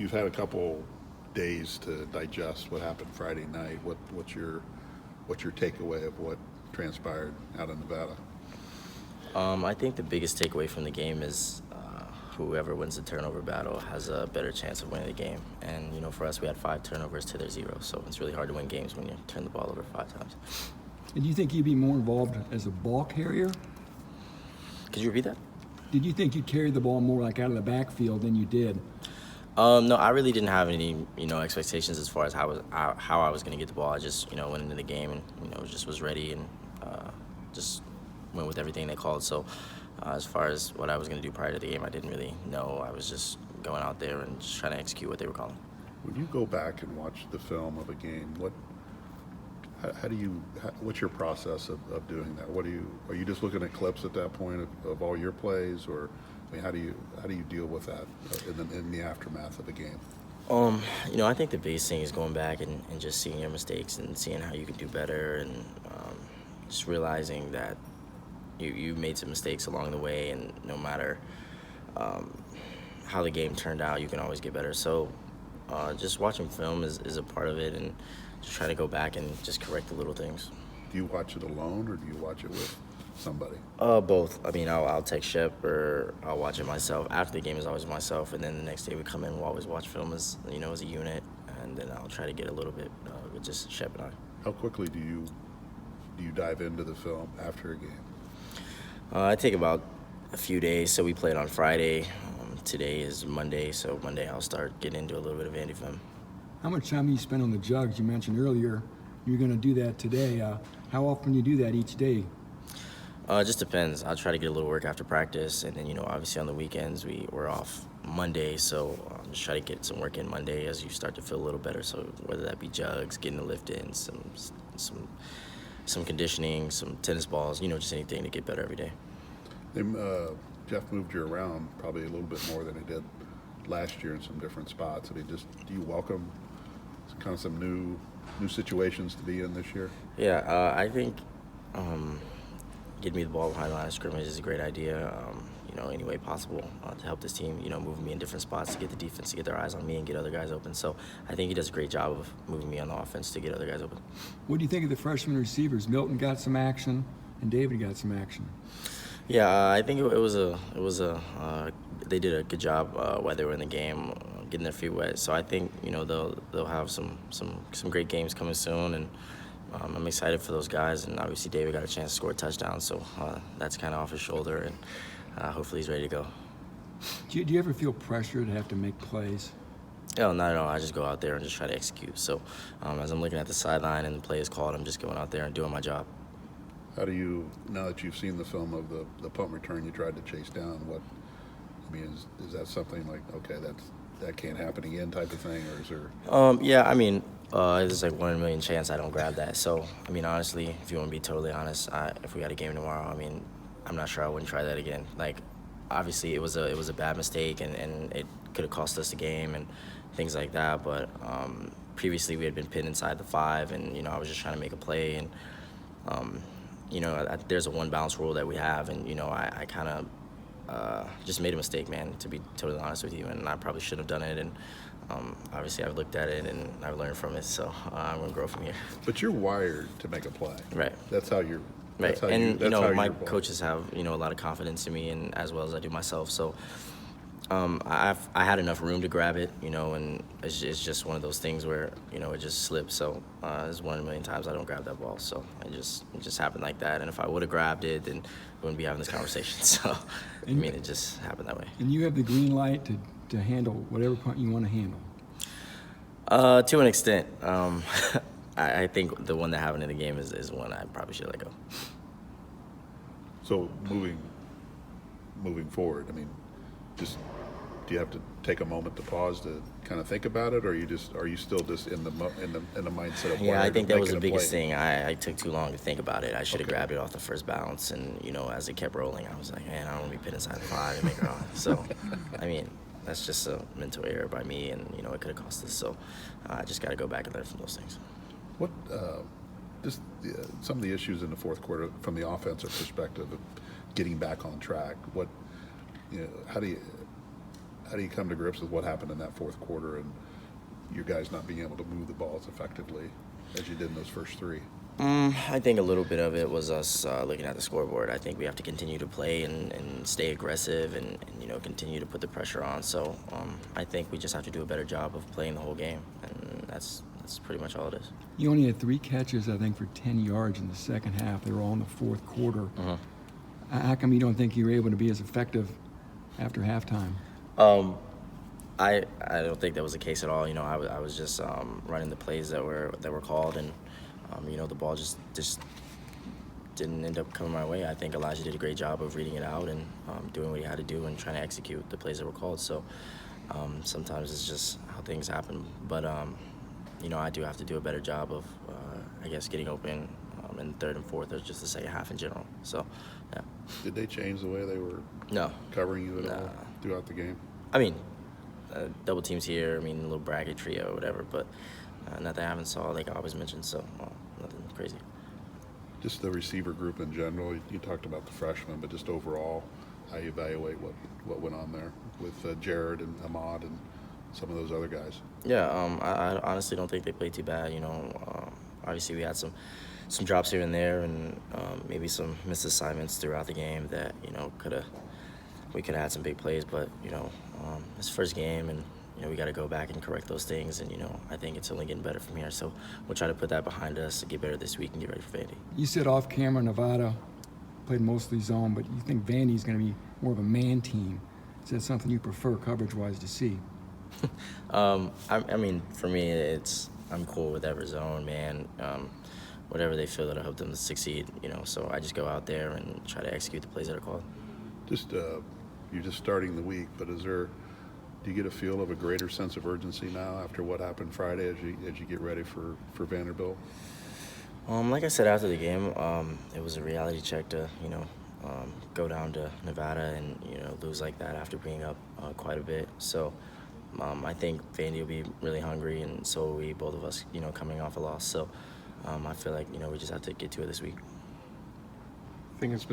you've had a couple days to digest what happened Friday night. What's your takeaway of what transpired out in Nevada? I think the biggest takeaway from the game is whoever wins the turnover battle has a better chance of winning the game. And, for us, we had 5 turnovers to their 0, so it's really hard to win games when you turn the ball over 5 times. And do you think you'd be more involved as a ball carrier? Could you repeat that? Did you think you'd carry the ball more like out of the backfield than you did? No, I really didn't have any, expectations as far as how I was going to get the ball. I just, went into the game and, just was ready and just went with everything they called. So as far as what I was going to do prior to the game, I didn't really know. I was just going out there and just trying to execute what they were calling. When you go back and watch the film of a game, what's your process of doing that? Are you just looking at clips at that point of all your plays, or how do you deal with that in the aftermath of a game? I think the biggest thing is going back and just seeing your mistakes and seeing how you can do better, and just realizing that you made some mistakes along the way, and no matter how the game turned out, you can always get better. So just watching film is a part of it, and just trying to go back and just correct the little things. Do you watch it alone, or do you watch it with somebody? Both. I mean, I'll text Shep, or I'll watch it myself. After the game is always myself, and then the next day we come in, we'll always watch film as a unit, and then I'll try to get a little bit with just Shep and I. How quickly do you dive into the film after a game? I take about a few days. So we played on Friday. Today is Monday, so Monday I'll start getting into a little bit of Andy film. How much time do you spend on the jugs? You mentioned earlier you're going to do that today. How often do you do that each day? It just depends. I'll try to get a little work after practice, and then, obviously on the weekends we're off Monday, so just try to get some work in Monday as you start to feel a little better. So whether that be jugs, getting the lift in, some conditioning, some tennis balls, just anything to get better every day. Jeff moved you around probably a little bit more than he did last year in some different spots. I mean, do you welcome kind of some new situations to be in this year? Yeah, I think getting me the ball behind the line of scrimmage is a great idea. Any way possible to help this team, moving me in different spots to get the defense to get their eyes on me and get other guys open. So I think he does a great job of moving me on the offense to get other guys open. What do you think of the freshman receivers? Milton got some action, and David got some action. Yeah, I think they did a good job while they were in the game, getting their feet wet. So I think they'll have some great games coming soon, and I'm excited for those guys. And obviously David got a chance to score a touchdown, so that's kind of off his shoulder, and hopefully he's ready to go. Do you ever feel pressure to have to make plays? No, not at all. I just go out there and just try to execute. So as I'm looking at the sideline and the play is called, I'm just going out there and doing my job. How do you, now that you've seen the film of the punt return you tried to chase down, is that something like, okay, that can't happen again type of thing, or is there? Yeah, there's like 1 in a million chance I don't grab that. So, honestly, if you want to be totally honest, if we got a game tomorrow, I'm not sure I wouldn't try that again. Like, obviously it was a bad mistake, and it could have cost us the game and things like that. But previously we had been pinned inside the 5, and I was just trying to make a play, and there's a one bounce rule that we have, and I kind of just made a mistake, man, to be totally honest with you, and I probably shouldn't have done it, and obviously I've looked at it and I've learned from it, so I'm gonna grow from here. But you're wired to make a play. Right. That's how you're. Right, my coaches have a lot of confidence in me, and as well as I do myself. So I had enough room to grab it, and it's just one of those things where it just slips. So it's 1 in a million times I don't grab that ball. So it just happened like that. And if I would have grabbed it, then we wouldn't be having this conversation. So it just happened that way. And you have the green light to handle whatever punt you want to handle. To an extent. I think the one that happened in the game is one I probably should let go. So moving forward, just do you have to take a moment to pause to kind of think about it, or are you still just in the mindset of? Yeah, I think that was the biggest thing. I took too long to think about it. I should have grabbed it off the first bounce, and as it kept rolling, I was like, man, I don't want to be pinned inside the 5 and make it on. So, that's just a mental error by me, and it could have cost us. So, I just got to go back and learn from those things. What some of the issues in the fourth quarter from the offensive perspective of getting back on track? How do how do you come to grips with what happened in that fourth quarter and you guys not being able to move the ball as effectively as you did in those first three? I think a little bit of it was us looking at the scoreboard. I think we have to continue to play and stay aggressive and continue to put the pressure on. So I think we just have to do a better job of playing the whole game, and that's pretty much all it is. You only had 3 catches, I think, for 10 yards in the second half. They were all in the fourth quarter. How come you don't think you were able to be as effective after halftime? I don't think that was the case at all. I was just running the plays that were called, and the ball just didn't end up coming my way. I think Elijah did a great job of reading it out and doing what he had to do and trying to execute the plays that were called. So sometimes it's just how things happen. But I do have to do a better job of, I guess, getting open in third and fourth, or just the second half in general. So, yeah. Did they change the way they were No. covering you at all throughout the game? I mean, double teams here, a little bracket trio or whatever, but nothing I haven't saw, like I always mentioned, so nothing crazy. Just the receiver group in general, you talked about the freshmen, but just overall, how you evaluate what went on there with Jared and Ahmad and some of those other guys? Yeah, I honestly don't think they played too bad. Obviously we had some drops here and there, and maybe some missed assignments throughout the game that we could have had some big plays, but it's the first game, and we got to go back and correct those things, and I think it's only getting better from here. So we'll try to put that behind us to get better this week and get ready for Vandy. You said off camera Nevada played mostly zone, but you think Vandy's going to be more of a man team. Is that something you prefer coverage-wise to see? For me, I'm cool with whatever zone, man. Whatever they feel that I hope them to succeed, So I just go out there and try to execute the plays that are called. You're just starting the week, but do you get a feel of a greater sense of urgency now after what happened Friday as you get ready for Vanderbilt? Like I said after the game, it was a reality check to go down to Nevada and lose like that after being up quite a bit. So I think Vandy will be really hungry, and so will we, both of us, coming off a loss. So I feel like we just have to get to it this week. I think it's been